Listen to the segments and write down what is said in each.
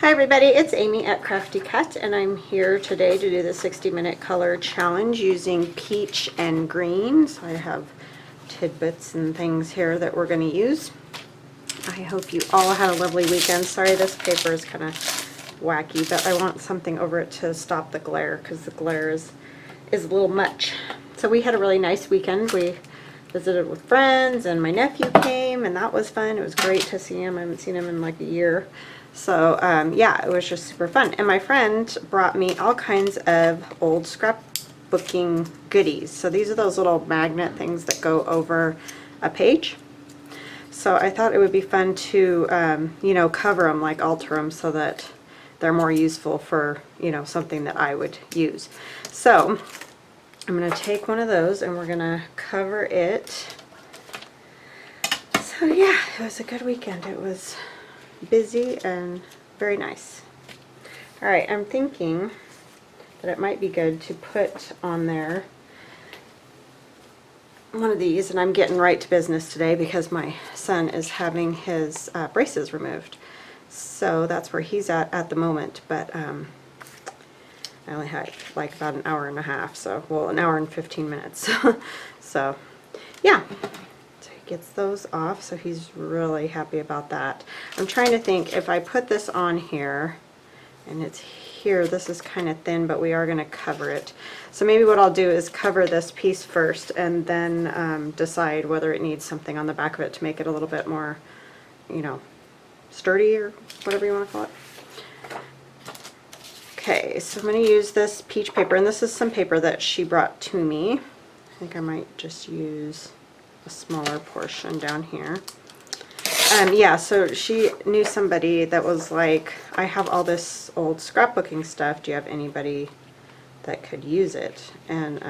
Hi everybody, it's Amy at Crafty Cut, and I'm here today to do the 60-minute color challenge using peach and green. So I have tidbits and things here that we're going to use. I hope you all had a lovely weekend. Sorry this paper is kind of wacky, but I want something over it to stop the glare because the glare is a little much. So we had a really nice weekend. We visited with friends and my nephew came, and that was fun. It was great to see him. I haven't seen him in like a year. So yeah, it was just super fun. And my friend brought me all kinds of old scrapbooking goodies. So these are those little magnet things that go over a page. So I thought it would be fun to, you know, cover them, like alter them so that they're more useful for, you know, something that I would use. So I'm going to take one of those and we're going to cover it. So yeah, it was a good weekend. It was busy and very nice. Alright, I'm thinking that it might be good to put on there one of these, and I'm getting right to business today because my son is having his braces removed. So that's where he's at the moment, but I only had like about an hour and a half, so, well, an hour and 15 minutes. So yeah. Gets those off, so he's really happy about that. I'm trying to think if I put this on here and it's here, this is kind of thin, but we are going to cover it. So maybe what I'll do is cover this piece first and then decide whether it needs something on the back of it to make it a little bit more, you know, sturdy or whatever you want to call it. Okay, so I'm going to use this peach paper, and this is some paper that she brought to me. I think I might just use a smaller portion down here. Yeah, so she knew somebody that was like, I have all this old scrapbooking stuff, do you have anybody that could use it? And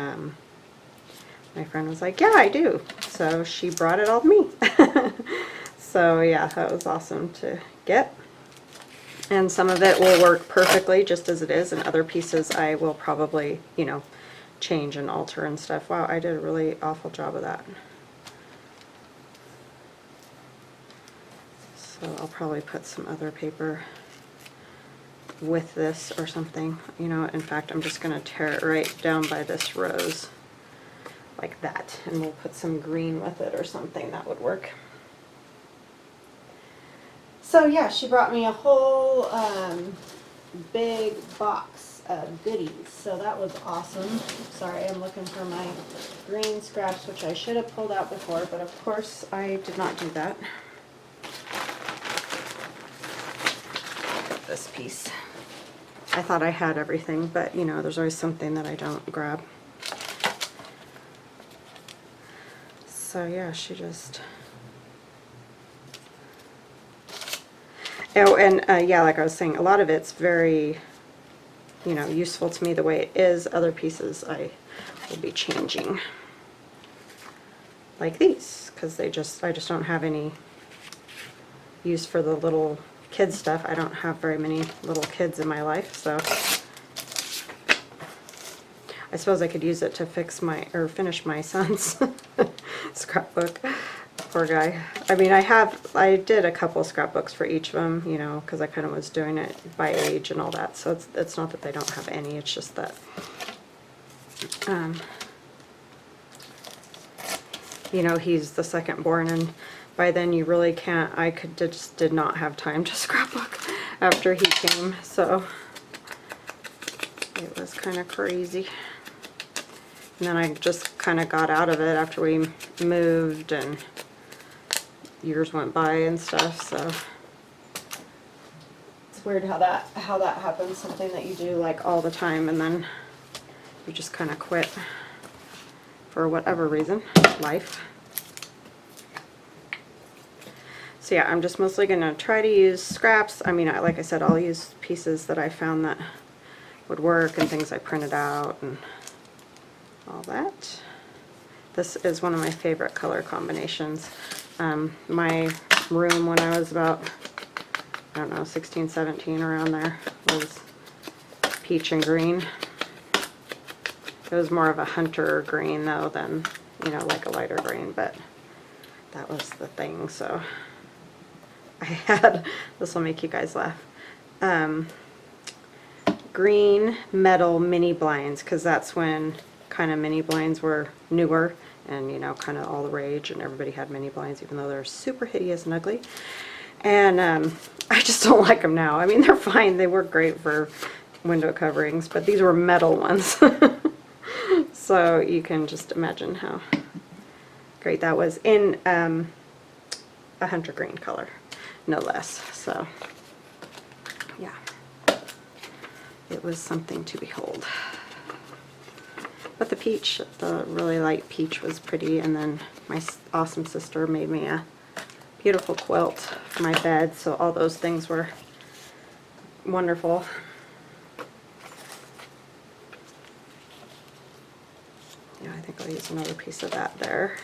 my friend was like, yeah, I do. So she brought it all to me. So yeah, that was awesome to get. And some of it will work perfectly just as it is, and other pieces I will probably, you know, change and alter and stuff. Wow, I did a really awful job of that. So I'll probably put some other paper with this or something. You know, in fact, I'm just going to tear it right down by this rose like that, and we'll put some green with it or something. That would work. So yeah, she brought me a whole big box of goodies, so that was awesome. Sorry, I'm looking for my green scraps, which I should have pulled out before, but of course I did not do that. This piece. I thought I had everything, but you know, there's always something that I don't grab. So yeah, she just... Oh, and yeah, like I was saying, a lot of it's very, you know, useful to me the way it is. Other pieces I will be changing, like these, because I just don't have any use for the little kid stuff. I don't have very many little kids in my life, so I suppose I could use it to fix my, or finish my son's scrapbook. Poor guy. I mean, I did a couple scrapbooks for each of them, you know, because I kind of was doing it by age and all that. So it's not that they don't have any, it's just that you know, he's the second born, and by then you really can't, just did not have time to scrapbook after he came, so it was kind of crazy. And then I just kind of got out of it after we moved and years went by and stuff, so it's weird how that happens, something that you do like all the time and then you just kind of quit for whatever reason, life. So yeah, I'm just mostly going to try to use scraps. I mean, like I said, I'll use pieces that I found that would work and things I printed out and all that. This is one of my favorite color combinations. My room when I was about, I don't know, 16, 17, around there, was peach and green. It was more of a hunter green though than, you know, like a lighter green, but that was the thing. So I had, this will make you guys laugh, green metal mini blinds, because that's when kind of mini blinds were newer and, you know, kind of all the rage, and everybody had mini blinds even though they're super hideous and ugly. And I just don't like them now. I mean, they're fine. They work great for window coverings, but these were metal ones. So you can just imagine how great that was in a hunter green color, no less. So yeah, it was something to behold. But the peach, the really light peach, was pretty, and then my awesome sister made me a beautiful quilt for my bed, so all those things were wonderful. Yeah, I think I'll use another piece of that there,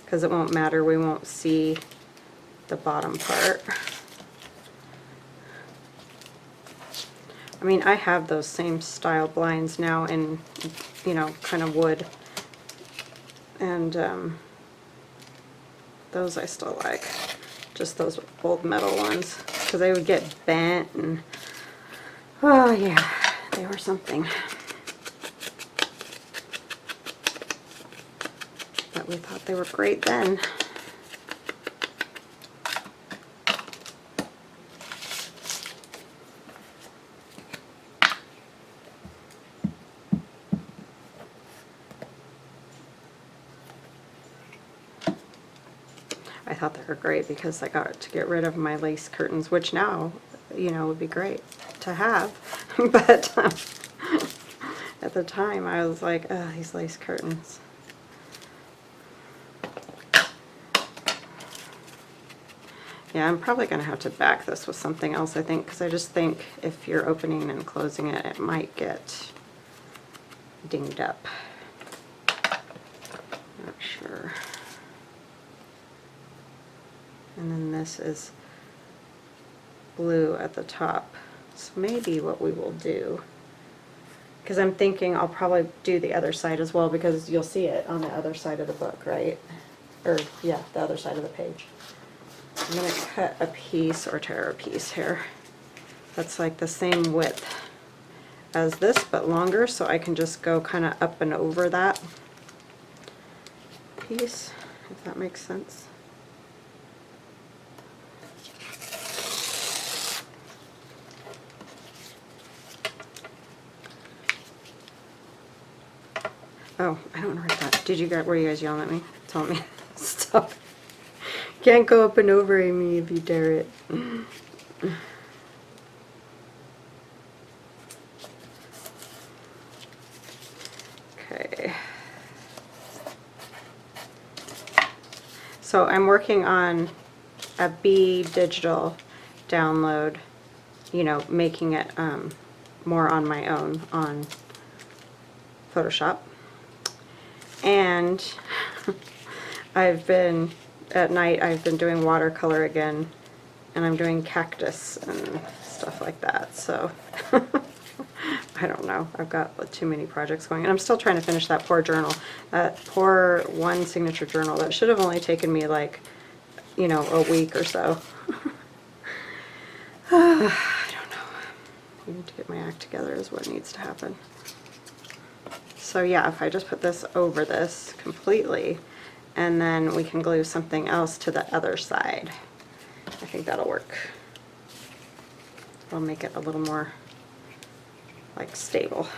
because it won't matter, we won't see the bottom part. I mean, I have those same style blinds now in, you know, kind of wood, and those I still like, just those old metal ones, because they would get bent, and oh yeah, they were something. But we thought they were great then. I thought they were great because I got to get rid of my lace curtains, which now, you know, would be great to have. But at the time I was like, oh, these lace curtains. Yeah, I'm probably going to have to back this with something else, I think, because I just think if you're opening and closing it, it might get dinged up. Not sure. And then this is blue at the top. So maybe what we will do, because I'm thinking I'll probably do the other side as well, because you'll see it on the other side of the book, right? Or, yeah, the other side of the page. I'm going to cut a piece, or tear a piece here, that's like the same width as this, but longer, so I can just go kind of up and over that piece, if that makes sense. Oh, I don't know that. Did you guys, were you guys yelling at me? Telling me, stop. Can't go up and over Amy if you dare it. Okay. So I'm working on a B digital download, you know, making it more on my own on Photoshop. And I've been, at night, I've been doing watercolor again, and I'm doing cactus and stuff like that, so I don't know, I've got too many projects going, and I'm still trying to finish that poor journal, that poor one signature journal that should have only taken me like, you know, a week or so. I don't know, I need to get my act together is what needs to happen. So yeah, if I just put this over this completely, and then we can glue something else to the other side, I think that'll work. It'll make it a little more like stable,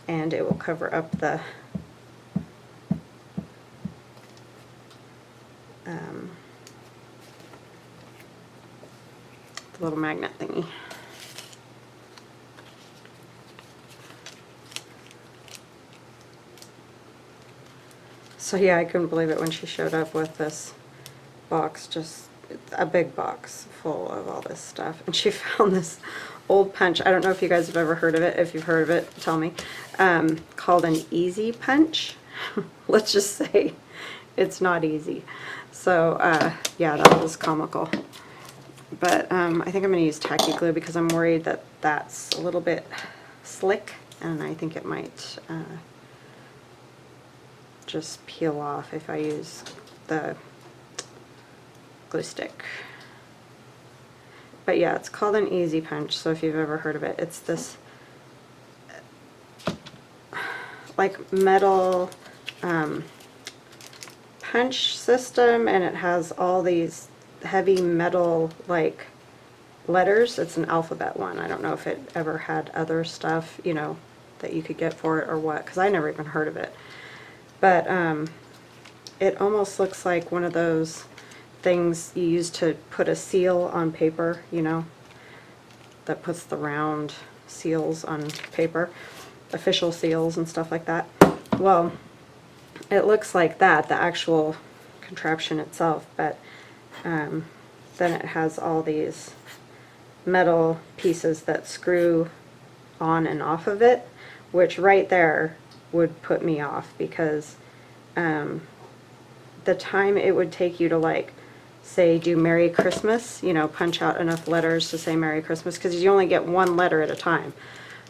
and it will cover up the little magnet thingy. So yeah, I couldn't believe it when she showed up with this box, just a big box full of all this stuff. And she found this old punch. I don't know if you guys have ever heard of it. If you've heard of it, tell me. Called an easy punch. Let's just say it's not easy. So yeah, that was comical. But I think I'm going to use tacky glue because I'm worried that that's a little bit slick, and I think it might just peel off if I use the glue stick. But yeah, it's called an Easy Punch, so if you've ever heard of it, it's this like metal punch system, and it has all these heavy metal like letters. It's an alphabet one. I don't know if it ever had other stuff, you know, that you could get for it or what, because I never even heard of it. But it almost looks like one of those things you use to put a seal on paper, you know, that puts the round seals on paper, official seals and stuff like that. Well, it looks like that, the actual contraption itself, but then it has all these metal pieces that screw on and off of it, which right there would put me off, because the time it would take you to, like, say do Merry Christmas, you know, punch out enough letters to say Merry Christmas, because you only get one letter at a time.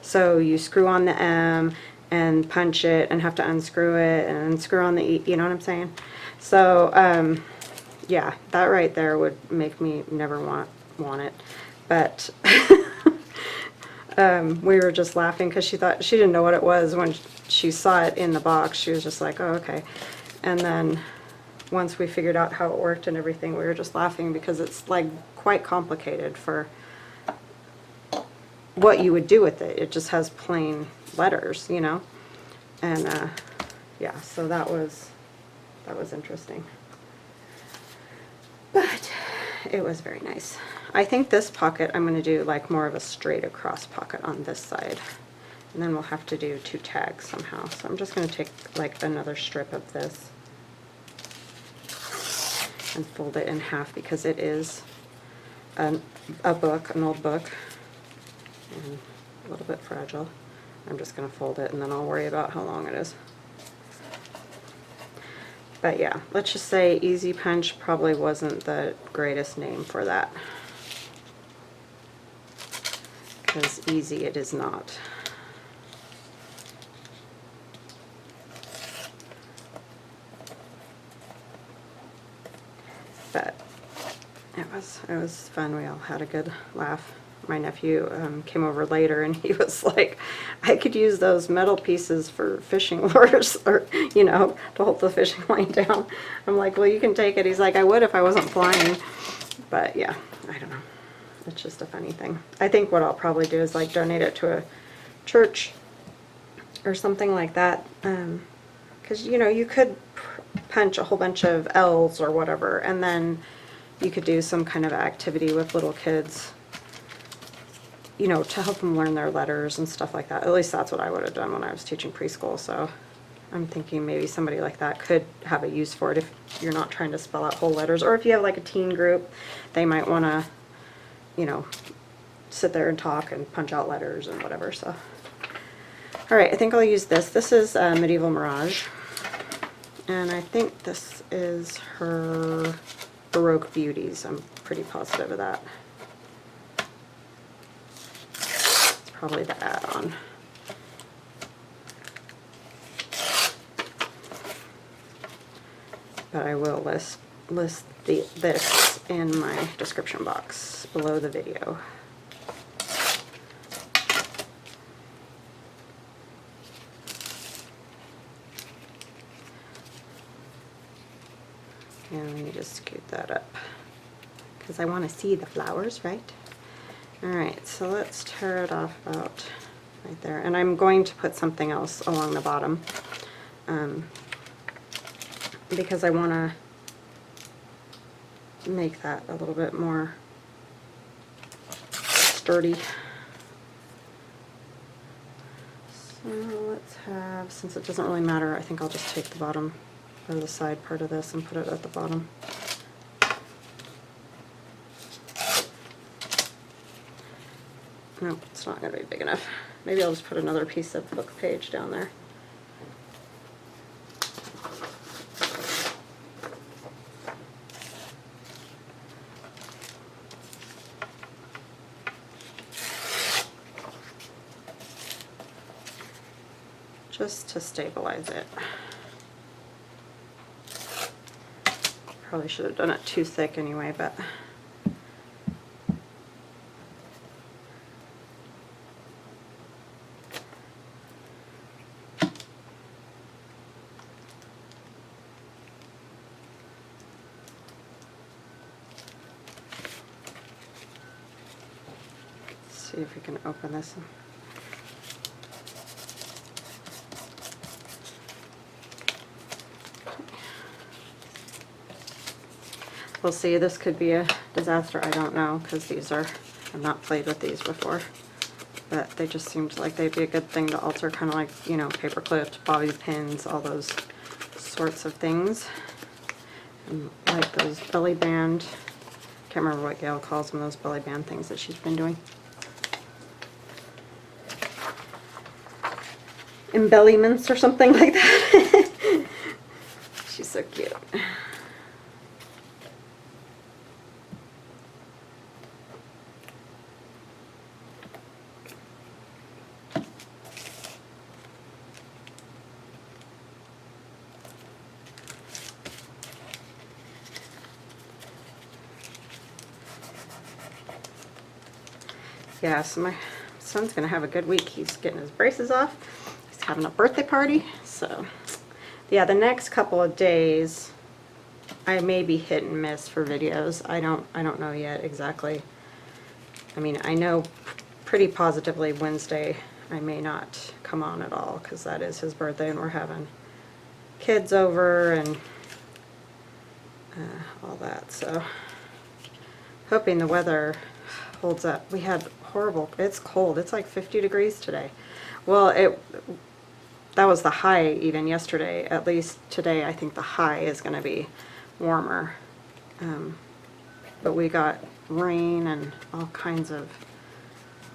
So you screw on the M and punch it and have to unscrew it and unscrew on the E, you know what I'm saying? So yeah, that right there would make me never want it. But we were just laughing because she thought, she didn't know what it was when she saw it in the box. She was just like, oh, okay. And then once we figured out how it worked and everything, we were just laughing because it's like quite complicated for what you would do with it. It just has plain letters, you know. And yeah, so that was interesting. But it was very nice. I think this pocket I'm going to do like more of a straight across pocket on this side. And then we'll have to do 2 tags somehow. So I'm just going to take like another strip of this and fold it in half, because it is a book, an old book, and a little bit fragile. I'm just going to fold it and then I'll worry about how long it is. But yeah, let's just say Easy Punch probably wasn't the greatest name for that, because easy it is not. But it was fun. We all had a good laugh. My nephew came over later and he was like, I could use those metal pieces for fishing lures, or, you know, to hold the fishing line down. I'm like, well, you can take it. He's like, I would if I wasn't flying. But yeah, I don't know. It's just a funny thing. I think what I'll probably do is like donate it to a church or something like that. Because, you know, you could punch a whole bunch of L's or whatever, and then you could do some kind of activity with little kids, you know, to help them learn their letters and stuff like that. At least that's what I would have done when I was teaching preschool. So I'm thinking maybe somebody like that could have a use for it if you're not trying to spell out whole letters, or if you have like a teen group, they might want to, you know, sit there and talk and punch out letters and whatever. So all right, I think I'll use this. This is Medieval Mirage, and I think this is her Baroque Beauties. I'm pretty positive of that. It's probably the add-on. But I will list this in my description box below the video. And let me just scoot that up, because I want to see the flowers, right? Alright, so let's tear it off about right there. And I'm going to put something else along the bottom, because I want to make that a little bit more sturdy. So let's have, since it doesn't really matter, I think I'll just take the bottom or the side part of this and put it at the bottom. Nope, it's not going to be big enough. Maybe I'll just put another piece of book page down there. Just to stabilize it. Probably should have done it too thick anyway, but see if we can open this. We'll see. This could be a disaster. I don't know, because these are, I've not played with these before, but they just seemed like they'd be a good thing to alter, kind of like, you know, paper clips, bobby pins, all those sorts of things. And like those belly band, can't remember what Gail calls them, those belly band things that she's been doing. Embellishments or something like that. She's so cute. Yeah, so my son's gonna have a good week. He's getting his braces off. He's having a birthday party. So yeah, the next couple of days I may be hit and miss for videos. I don't know yet exactly. I mean, I know pretty positively Wednesday I may not come on at all, because that is his birthday and we're having kids over and all that. So hoping the weather holds up. We had horrible, it's cold. It's like 50 degrees today. Well, that was the high even yesterday. At least today I think the high is going to be warmer. But we got rain and all kinds of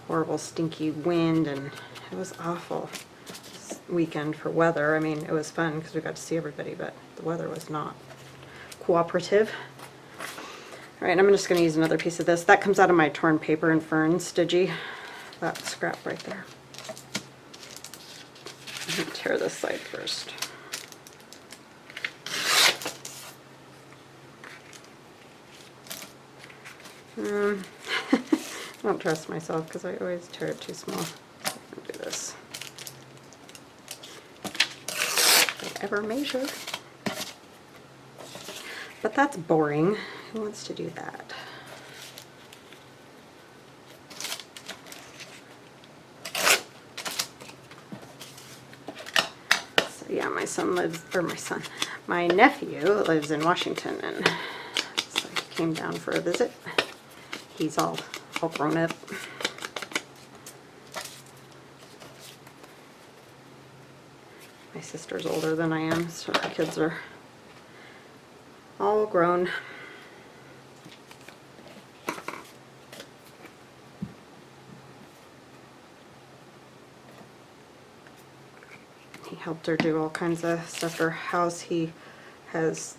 horrible stinky wind, and it was awful this weekend for weather. I mean, it was fun because we got to see everybody, but the weather was not cooperative. All right, I'm just going to use another piece of this. That comes out of my torn paper and ferns Digi. That scrap right there. I'm going to tear this side first. I don't trust myself because I always tear it too small. I'm going to do this. If I ever measure. But that's boring. Who wants to do that? So yeah, my nephew lives in Washington, and so he came down for a visit. He's all grown up. My sister's older than I am, so her kids are all grown. He helped her do all kinds of stuff for her house. He has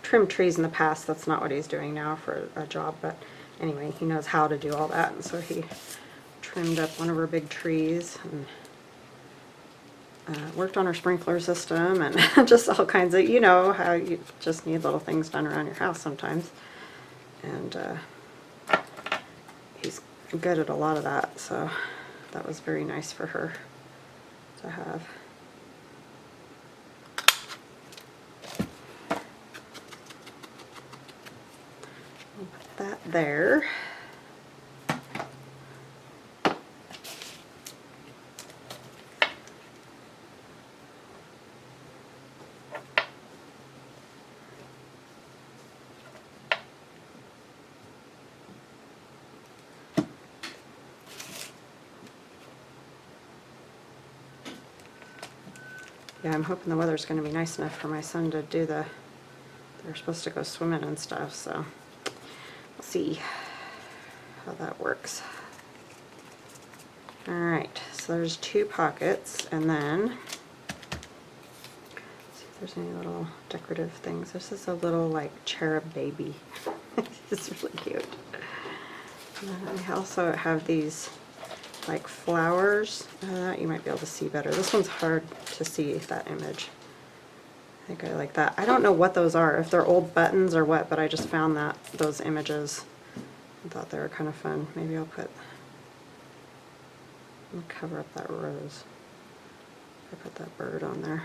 trimmed trees in the past. That's not what he's doing now for a job, but anyway, he knows how to do all that, and so he trimmed up one of her big trees and worked on her sprinkler system and just all kinds of, you know, how you just need little things done around your house sometimes. And he's good at a lot of that, so that was very nice for her to have. I'll put that there. Yeah, I'm hoping the weather's going to be nice enough for my son to do they're supposed to go swimming and stuff, so we'll see how that works. Alright, so there's 2 pockets, and then, let's see if there's any little decorative things. This is a little, like, cherub baby. It's really cute. And then I also have these like flowers. You might be able to see better. This one's hard to see, that image. I think I like that. I don't know what those are, if they're old buttons or what, but I just found those images. I thought they were kind of fun. Maybe I'll cover up that rose. I put that bird on there.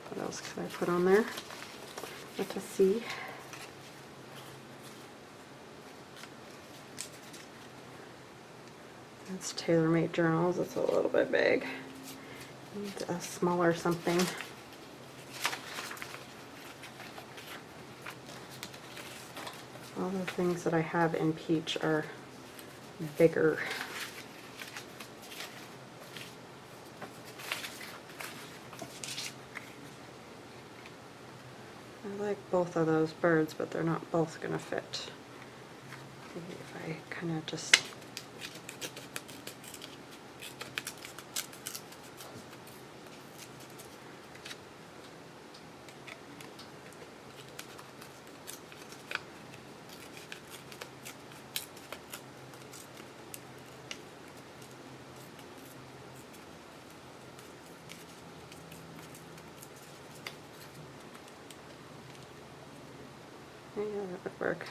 What else could I put on there? Let us see. That's tailor-made journals. It's a little bit big. Needs a smaller something. All the things that I have in peach are bigger. I like both of those birds, but they're not both going to fit. Maybe if I kind of just yeah, that would work.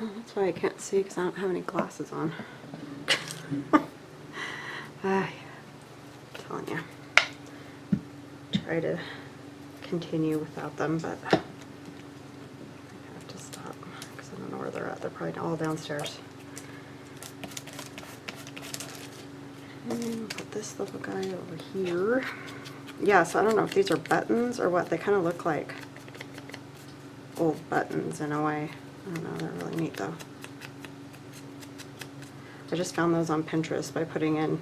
Oh, that's why I can't see, because I don't have any glasses on. I'm telling you. Try to continue without them, but I have to stop because I don't know where they're at. They're probably all downstairs. And put this little guy over here. Yeah, so I don't know if these are buttons or what. They kind of look like old buttons in a way. I don't know, they're really neat though. I just found those on Pinterest by putting in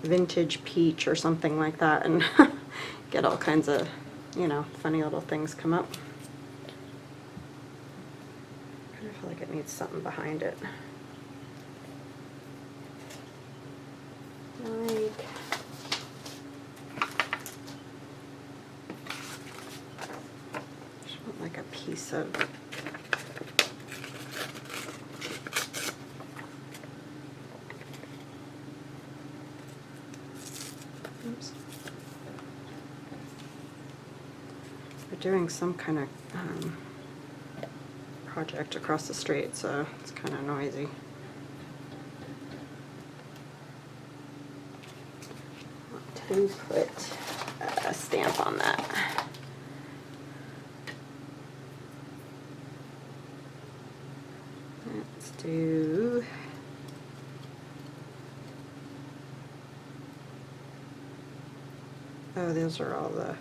vintage peach or something like that and get all kinds of, you know, funny little things come up. I kind of feel like it needs something behind it. Like, just want like a piece of doing some kind of project across the street, so it's kind of noisy. I want to put a stamp on that. Let's do oh, those are all the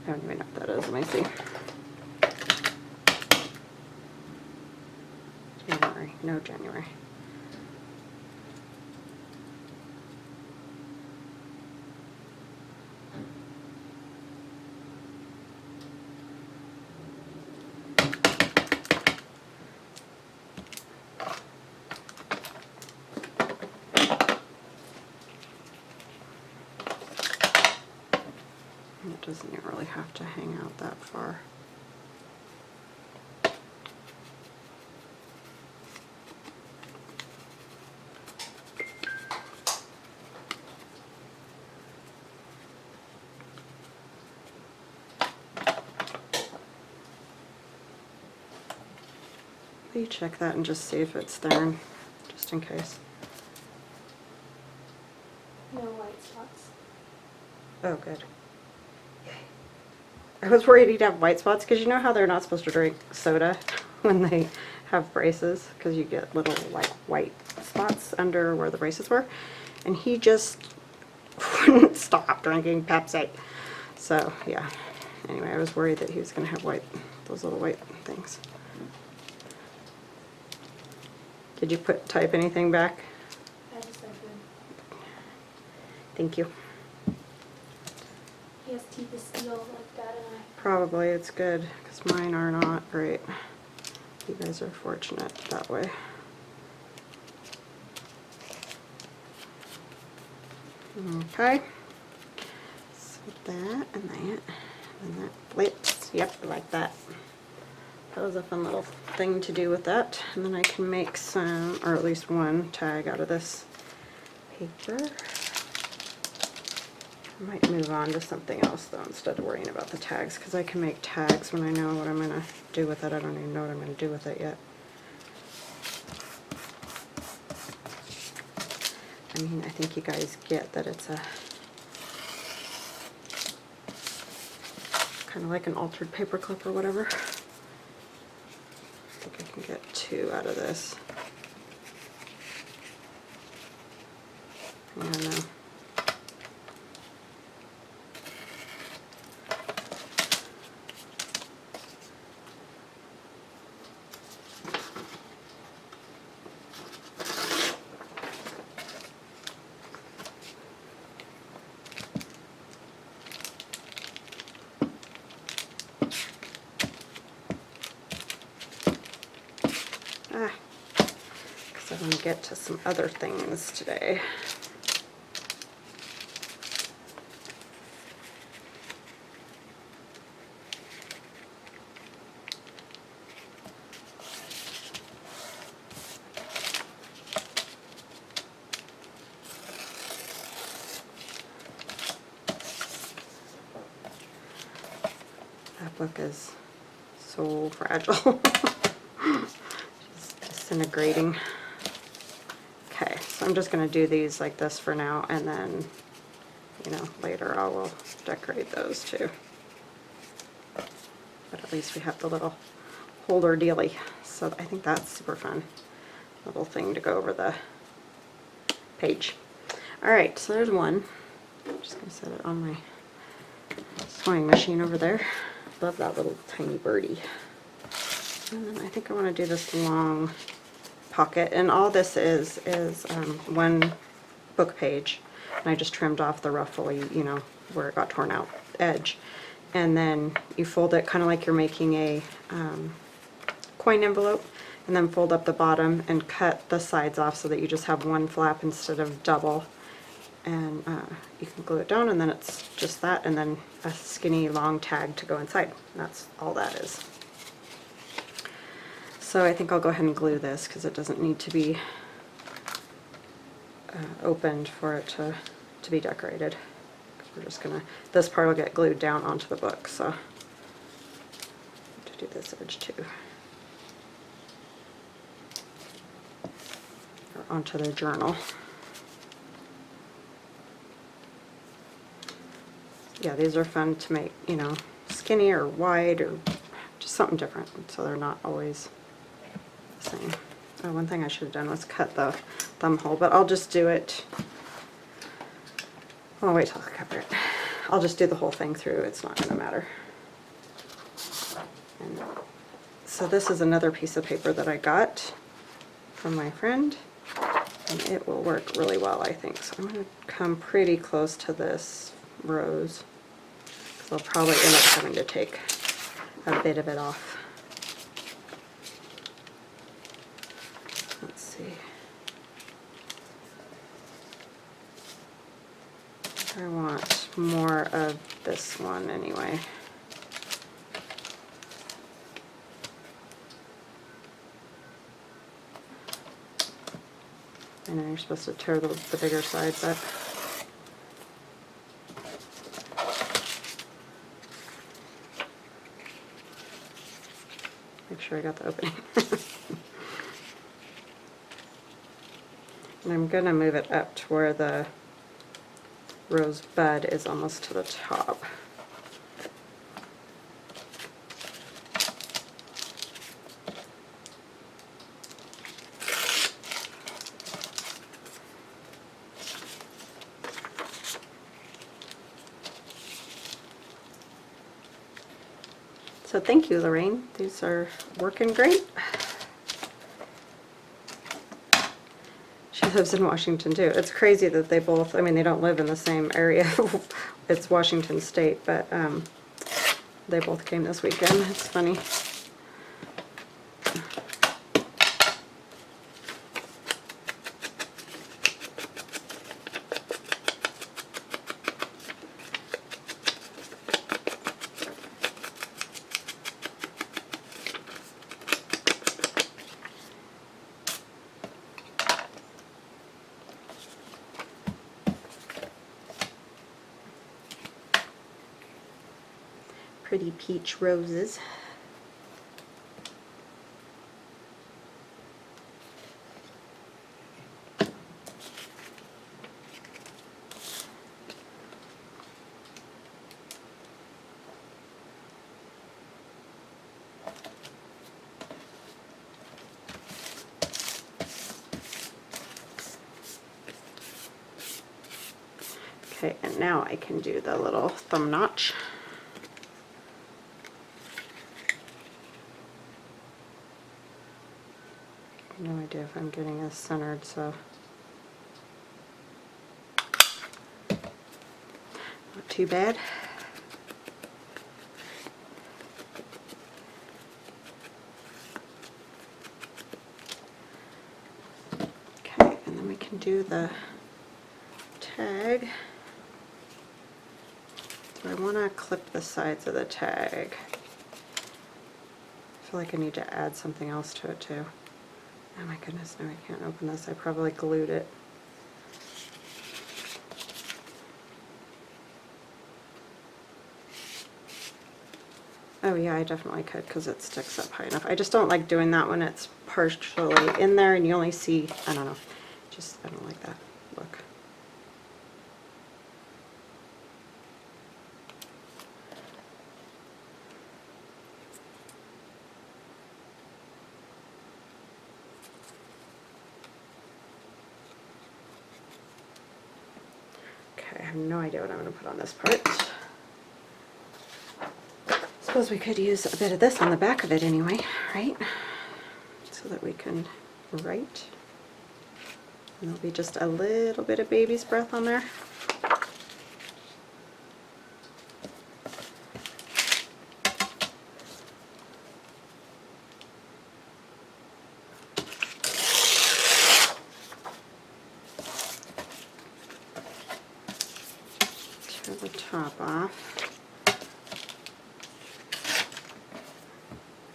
I don't even know what that is. Let me see. January. No, January. It doesn't even really have to hang out that far. Will you check that and just see if it's there, just in case? No white spots. Oh, good. I was worried he'd have white spots because you know how they're not supposed to drink soda when they have braces because you get little like white spots under where the braces were, and he just wouldn't stop drinking Pepsi. So yeah, anyway, I was worried that he was going to have those little white things. Did you type anything back? I just typed in. Thank you. He has teeth of steel like Dad and I. Probably it's good because mine are not great. You guys are fortunate that way. Okay. So that and that flips. Yep, like that. That was a fun little thing to do with that. And then I can make some, or at least one tag out of this paper. I might move on to something else though instead of worrying about the tags, because I can make tags when I know what I'm going to do with it. I don't even know what I'm going to do with it yet. I mean, I think you guys get that it's a kind of like an altered paper clip or whatever. I think I can get 2 out of this. I don't know. Because I want to get to some other things today. That book is so fragile. Just disintegrating. Okay, so I'm just going to do these like this for now, and then, you know, later I will decorate those too. But at least we have the little holder dealy. So I think that's super fun. Little thing to go over the page. Alright, so there's one. I'm just going to set it on my sewing machine over there. Love that little tiny birdie. And then I think I want to do this long pocket, and all this is one book page, and I just trimmed off the ruffly, you know, where it got torn out edge, and then you fold it kind of like you're making a coin envelope, and then fold up the bottom and cut the sides off so that you just have one flap instead of double, and you can glue it down, and then it's just that, and then a skinny long tag to go inside. And that's all that is. So I think I'll go ahead and glue this because it doesn't need to be opened for it to be decorated. We're just gonna, this part will get glued down onto the book, so I have to do this edge too. Or onto the journal. Yeah, these are fun to make, you know, skinny or wide or just something different, so they're not always the same. Oh, one thing I should have done was cut the thumb hole, but I'll just do it. I'll wait till I cover it. I'll just do the whole thing through. It's not going to matter. And so this is another piece of paper that I got from my friend, and it will work really well, I think. So I'm going to come pretty close to this rose, because I'll probably end up having to take a bit of it off. Let's see. I want more of this one anyway. I know you're supposed to tear the bigger side, but make sure I got the opening. And I'm going to move it up to where the rose bud is almost to the top. So thank you, Lorraine. These are working great. She lives in Washington too. It's crazy that they both, I mean, they don't live in the same area. It's Washington State, but they both came this weekend. It's funny. pretty peach roses. Okay, and now I can do the little thumb notch. No idea if I'm getting this centered, so not too bad. Okay, and then we can do the tag. Do I want to clip the sides of the tag? I feel like I need to add something else to it too. Oh my goodness, no, I can't open this. I probably glued it. Oh yeah, I definitely could because it sticks up high enough. I just don't like doing that when it's partially in there and you only see, I don't know, just, I don't like that look. Okay, I have no idea what I'm going to put on this part. Suppose we could use a bit of this on the back of it anyway, right? So that we can write. And there'll be just a little bit of baby's breath on there. Tear the top off.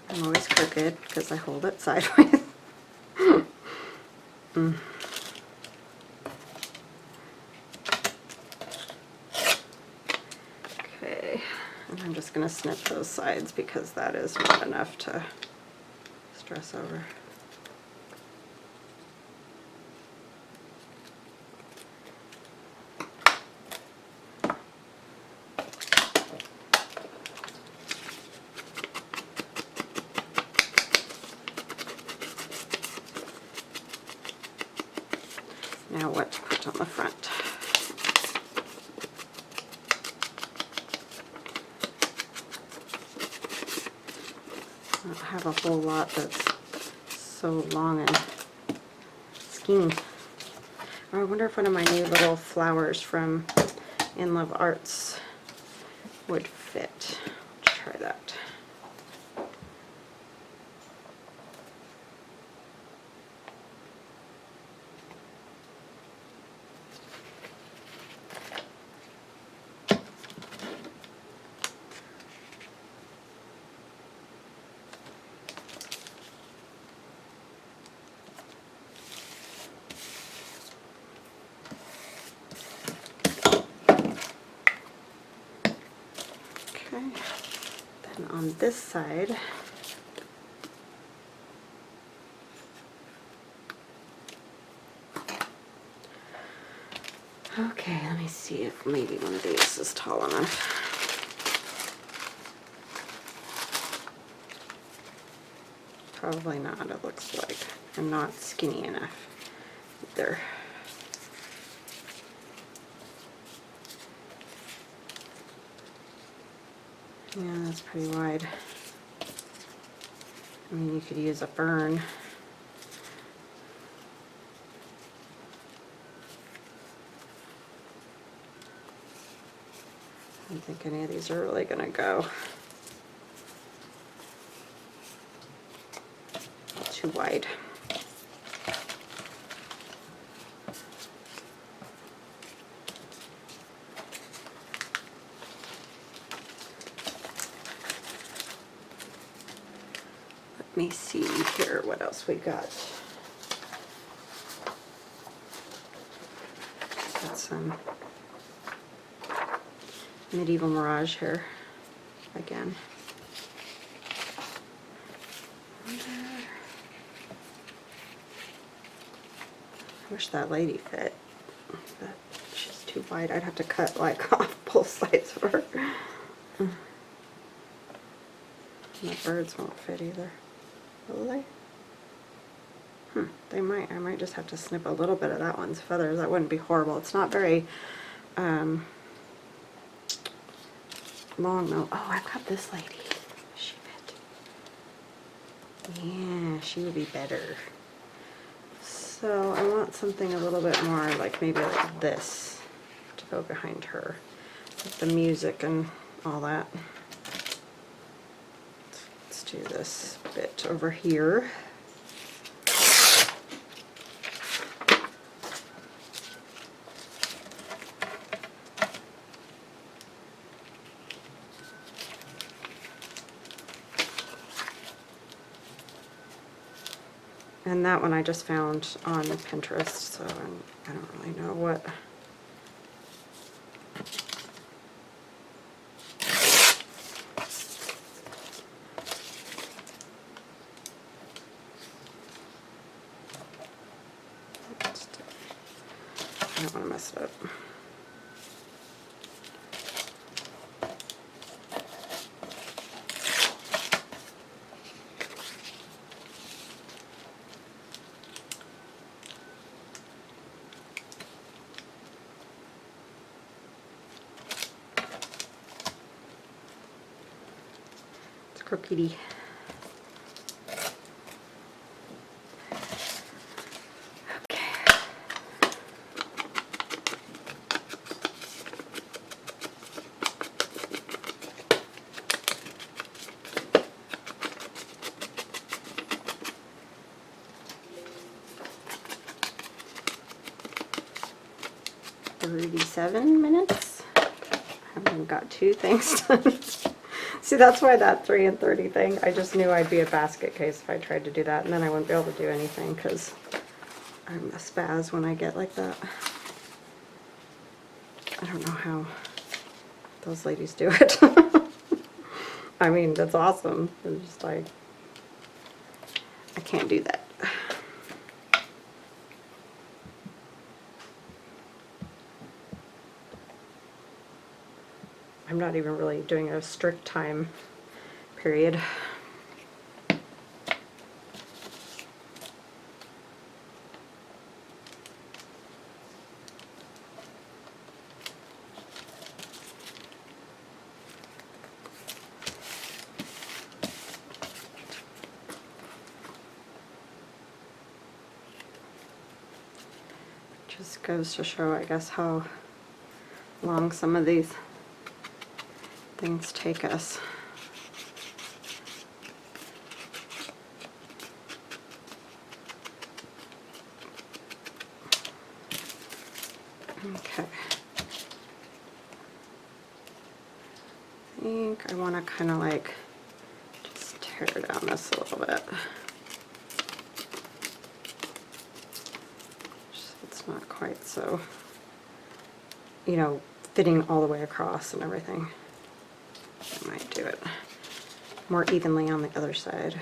I'm always crooked because I hold it sideways. Okay, and I'm just going to snip those sides because that is not enough to stress over. Now what to put on the front. I don't have a whole lot that's so long and skinny. Oh, I wonder if one of my new little flowers from In Love Arts would fit. Let's try that. Okay, then on this side, okay, let me see if maybe one of these is tall enough. Probably not, it looks like. I'm not skinny enough either. Yeah, that's pretty wide. I mean, you could use a fern. I don't think any of these are really going to go. Too wide. Let me see here what else we got. Got some medieval Mirage here. again. I wish that lady fit, but she's too wide. I'd have to cut like off both sides for her. And the birds won't fit either. Will they? They might. I might just have to snip a little bit of that one's feathers. That wouldn't be horrible. It's not very long though. Oh, I've got this lady. She fit. Yeah, she would be better. So I want something a little bit more like maybe like this to go behind her with the music and all that. Let's do this bit over here. And that one I just found on Pinterest, so I don't really know what. I don't want to mess it up. Crookedy. Okay. $37. I haven't got 2 things done. See, that's why that 3 and 30 thing, I just knew I'd be a basket case if I tried to do that, and then I wouldn't be able to do anything because I'm a spaz when I get like that. I don't know how those ladies do it. I mean, that's awesome. It's just like, I can't do that. I'm not even really doing a strict time period. Just goes to show, I guess, how long some of these things take us. Okay. I think I want to kind of like just tear down this a little bit. So it's not quite so, you know, fitting all the way across and everything. I might do it more evenly on the other side.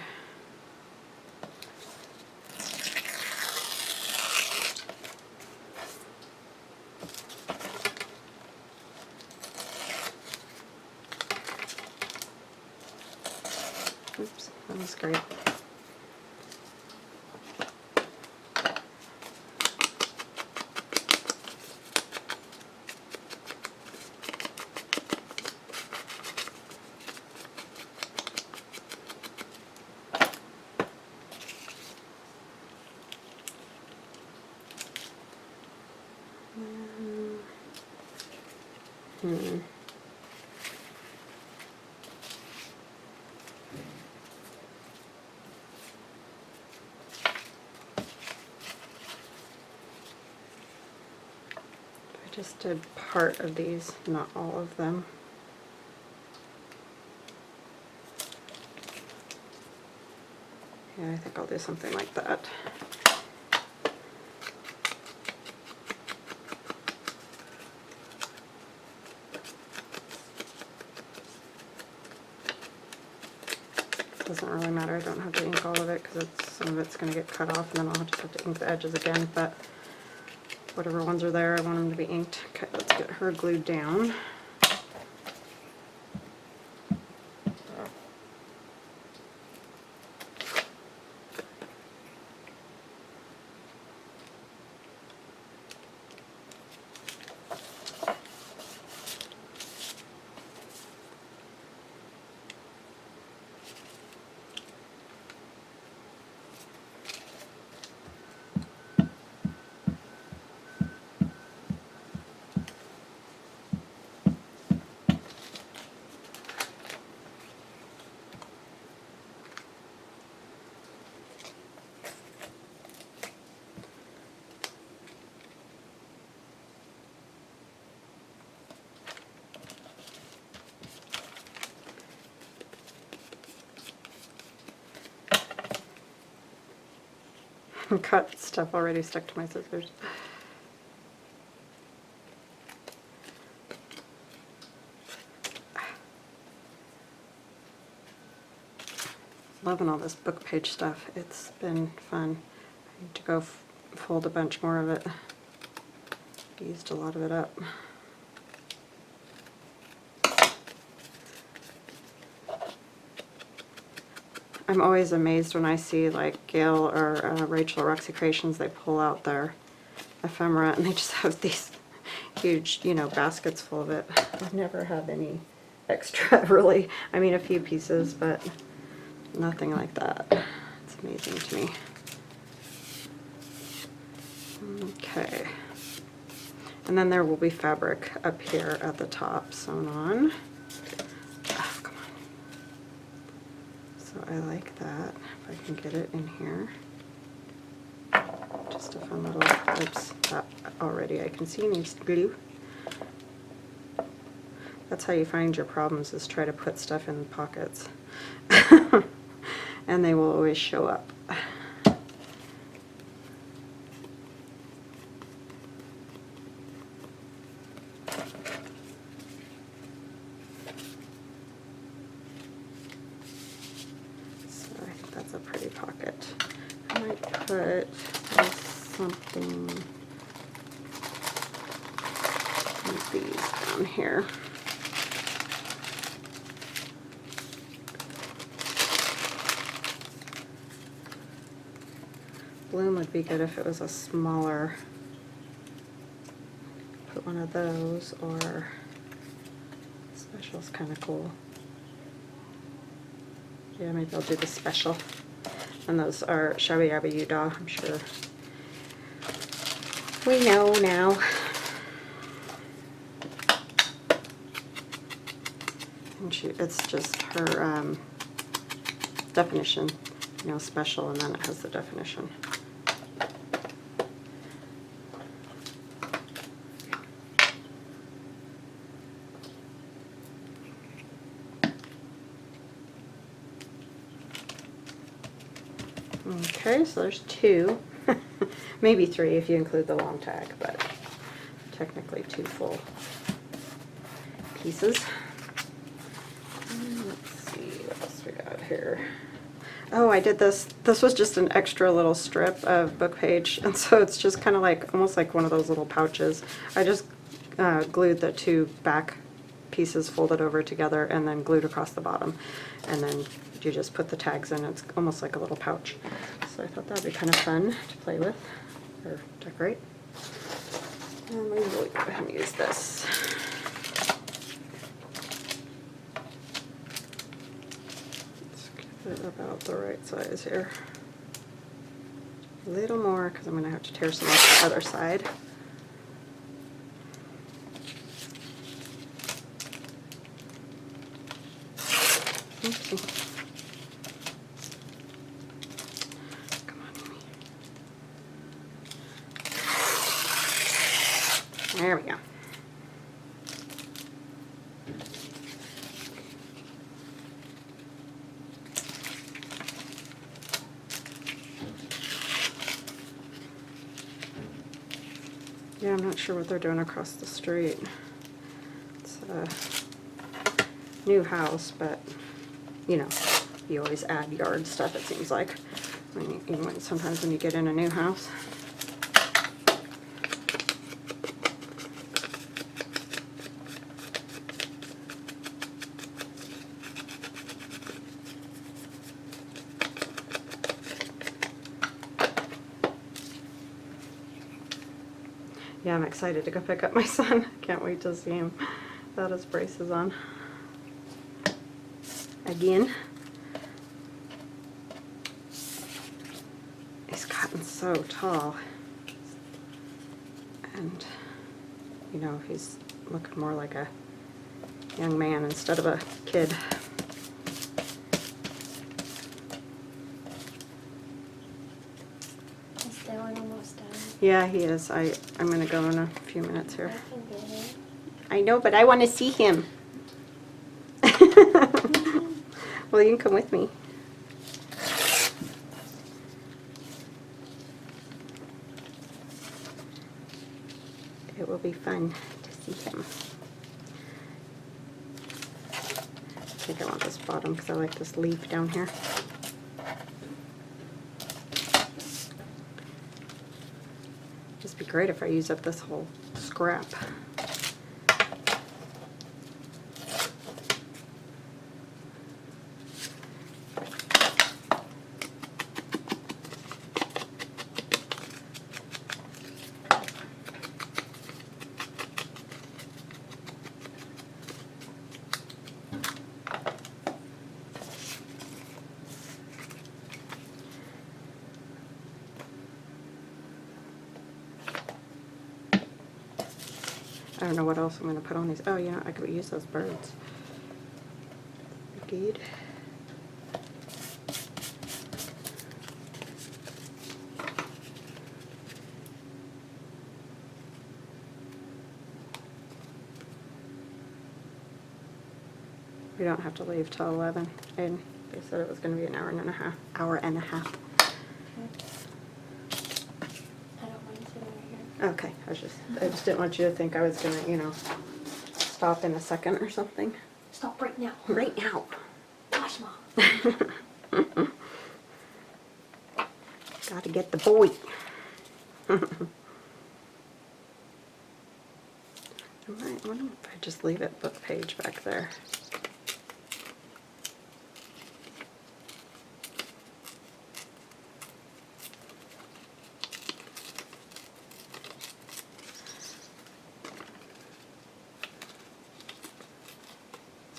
Oops, that was great. I just did part of these, not all of them. Yeah, I think I'll do something like that. doesn't really matter. I don't have to ink all of it because some of it's going to get cut off, and then I'll just have to ink the edges again. But whatever ones are there, I want them to be inked. Okay, let's get her glued down. Cut stuff already stuck to my scissors. Loving all this book page stuff. It's been fun. I need to go fold a bunch more of it. Used a lot of it up. I'm always amazed when I see like Gail or Rachel or Roxy Creations, they pull out their ephemera and they just have these huge, you know, baskets full of it. I've never had any extra really. I mean, a few pieces, but nothing like that. It's amazing to me. Okay. And then there will be fabric up here at the top sewn on. Oh, come on. So I like that, if I can get it in here. Just a fun little, oops, that already I can see needs glue. That's how you find your problems, is try to put stuff in pockets. And they will always show up. A pretty pocket. I might put something like these down here. Bloom would be good if it was a smaller. Put one of those, or special's kind of cool. Yeah, maybe I'll do the special. And those are Shabby Yabba Yuda, I'm sure we know now. And it's just her definition, you know, special, and then it has the definition. Okay, so there's two, maybe three if you include the long tag, but technically two full pieces. And let's see what else we got here. Oh, I did this. This was just an extra little strip of book page, and so it's just kind of like, almost like one of those little pouches. I just glued the two back pieces folded over together and then glued across the bottom, and then you just put the tags in. It's almost like a little pouch. So I thought that would be kind of fun to play with or decorate. And maybe we'll go ahead and use this. Let's get it about the right size here. A little more, because I'm going to have to tear some off the other side. Oopsie. There we go. Yeah, I'm not sure what they're doing across the street. It's a new house, but you know, you always add yard stuff, it seems like, sometimes when you get in a new house. Yeah, I'm excited to go pick up my son. Can't wait to see him without his braces on. Again. He's gotten so tall. And, you know, he's looking more like a young man instead of a kid. Is that one almost done? Yeah, he is. I'm going to go in a few minutes here. I can get it. I know, but I want to see him. Well, you can come with me. It will be fun to see him. I think I want this bottom because I like this leaf down here. Just be great if I use up this whole scrap. I don't know what else I'm going to put on these. Oh, you know, I could use those birds. Indeed. We don't have to leave till 11, and they said it was going to be an hour and a half. I don't mind sitting right here. Okay, I just didn't want you to think I was going to, you know, stop in a second or something. Stop right now. Right now. Gosh, Mom. Gotta get the boy. I wonder if I just leave it book page back there.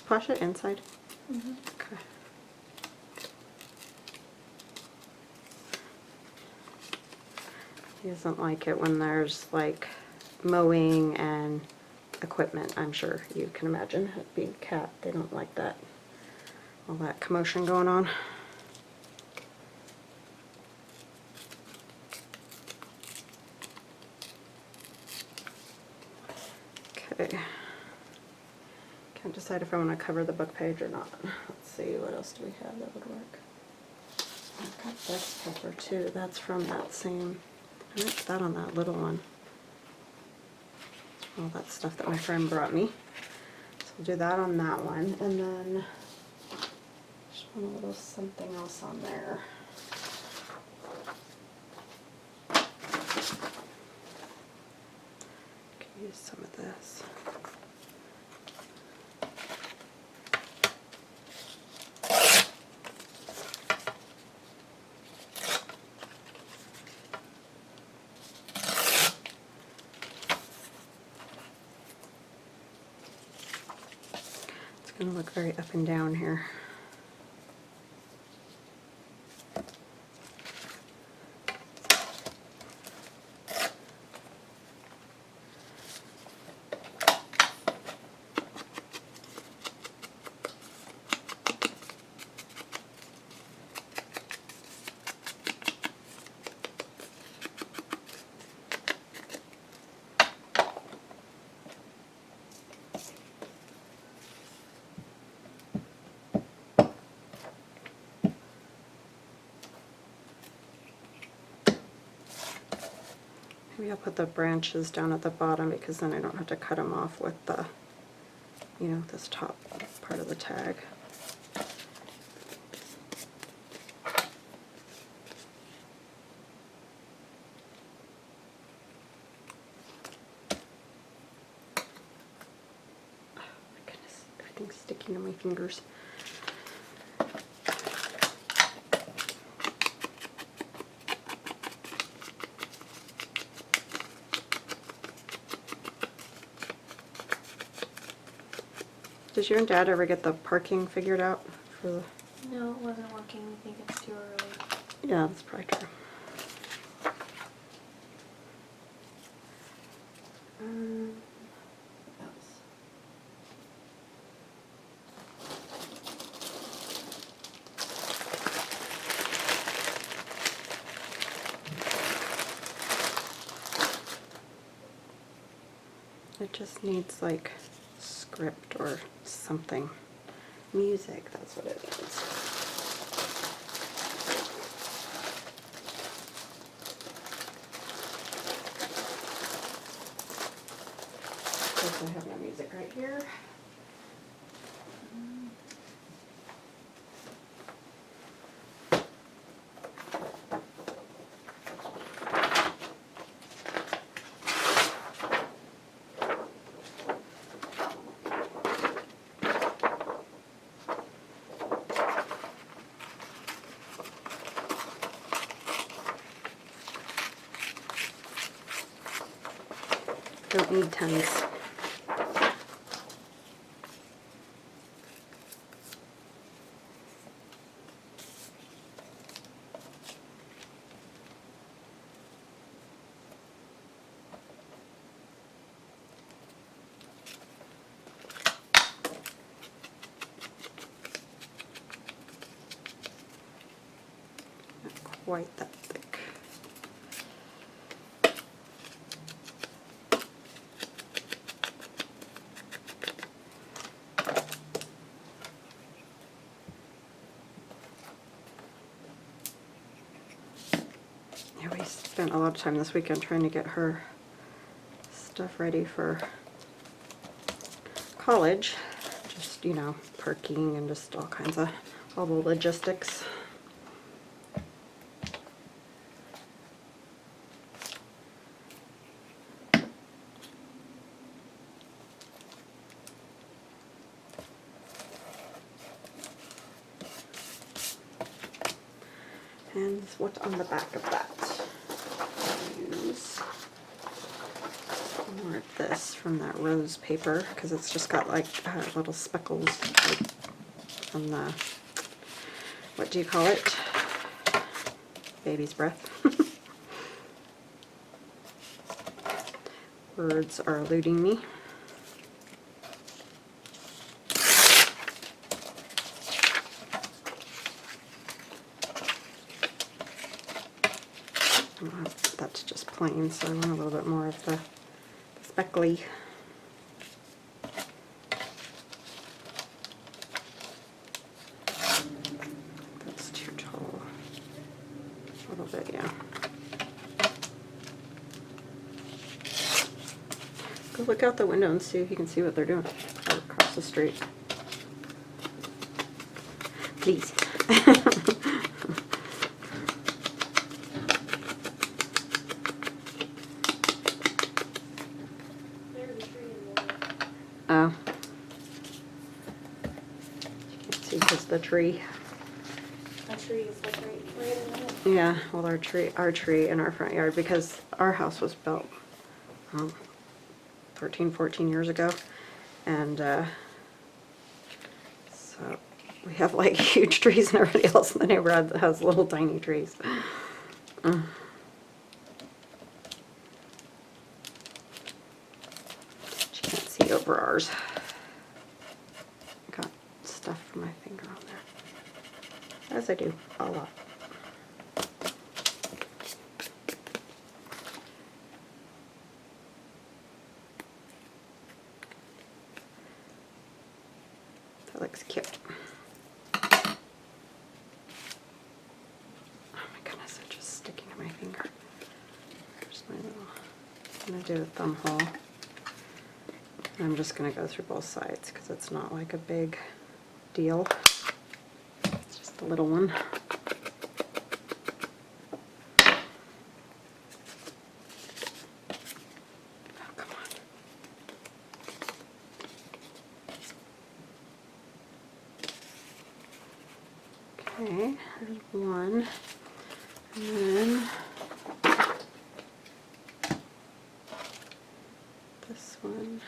Push it inside. Mm-hmm. Okay. He doesn't like it when there's like mowing and equipment. I'm sure you can imagine. Being a cat, they don't like that. All that commotion going on. Okay. Can't decide if I want to cover the book page or not. Let's see, what else do we have that would work? I've got this pepper too. That's from that same. I might put that on that little one. All that stuff that my friend brought me. So we'll do that on that one, and then just want a little something else on there. Can use some of this. Going to look very up and down here. Maybe I'll put the branches down at the bottom because then I don't have to cut them off with the, you know, this top part of the tag. sticking to my fingers. Did you and Dad ever get the parking figured out for the... No, it wasn't working. We think it's too early. Yeah, that's probably true. What else? It just needs like script or something. Music, that's what it needs. Of course, I have my music right here. Don't need tons. Not quite that thick. Yeah, we spent a lot of time this weekend trying to get her stuff ready for college. Just, you know, parking and just all kinds of, all the logistics. And what's on the back of that? Use more of this from that rose paper because it's just got like little speckles like, from the, what do you call it? Baby's breath. Words are eluding me. That's just plain, so I want a little bit more of the speckly. That's too tall. A little bit, yeah. Go look out the window and see if you can see what they're doing out across the street. Please. Oh. You can't see because the tree. That tree is like right in the middle. Yeah, well, our tree in our front yard, because our house was built 13, 14 years ago, and so we have like huge trees, and everybody else in the neighborhood has little tiny trees. She can't see over ours. Got stuff from my finger on there, as I do a lot. That looks cute. Oh my goodness, it's just sticking to my finger. There's my little, I'm going to do a thumb hole. I'm just going to go through both sides because it's not like a big deal. It's just a little one. Oh, come on. one. And then this one.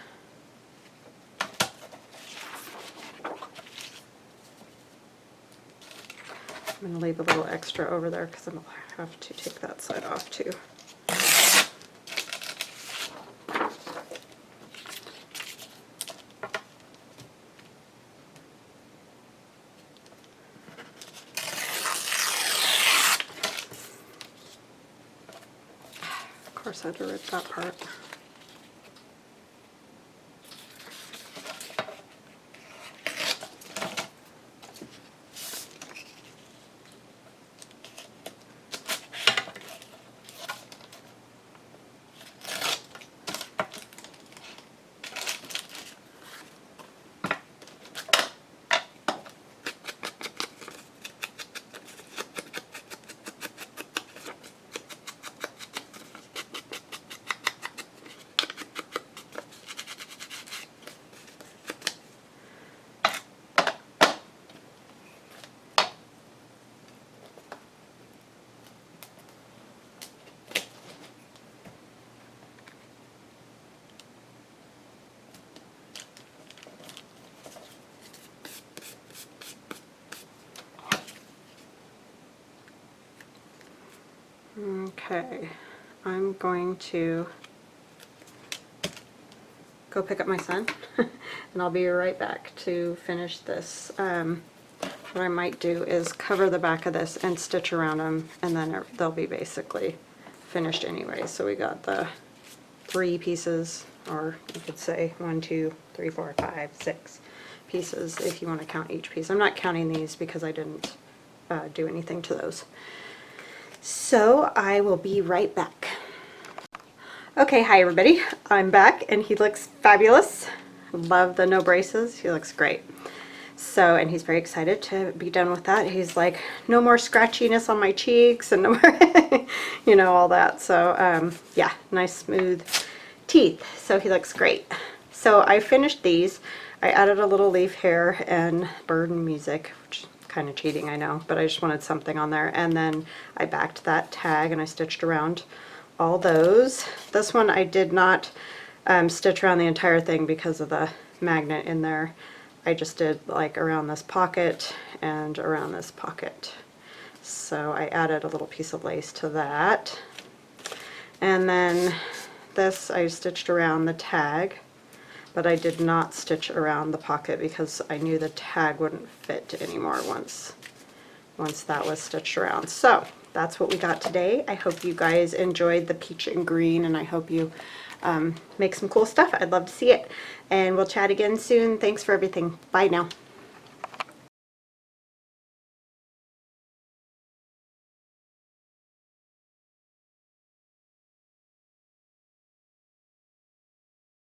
I'm going to leave a little extra over there because I'm going to have to take that side off too. Of course I had to rip that part. Okay, I'm going to go pick up my son and I'll be right back to finish this. What I might do is cover the back of this and stitch around them, and then they'll be basically finished anyway. So we got the 3 pieces, or you could say 1, 2, 3, 4, 5, 6 pieces if you want to count each piece. I'm not counting these because I didn't do anything to those. So I will be right back. Okay, hi everybody. I'm back and he looks fabulous. Love the no braces. He looks great. So, and he's very excited to be done with that. He's like, no more scratchiness on my cheeks and no more, you know, all that. So, yeah, nice smooth teeth. So he looks great. So I finished these. I added a little leaf hair and bird and music, which is kind of cheating, I know, but I just wanted something on there. And then I backed that tag and I stitched around all those. This one I did not stitch around the entire thing because of the magnet in there. I just did like around this pocket and around this pocket. So I added a little piece of lace to that. And then this I stitched around the tag, but I did not stitch around the pocket because I knew the tag wouldn't fit anymore once that was stitched around. So that's what we got today. I hope you guys enjoyed the peach and green, and I hope you make some cool stuff. I'd love to see it. And we'll chat again soon. Thanks for everything. Bye now.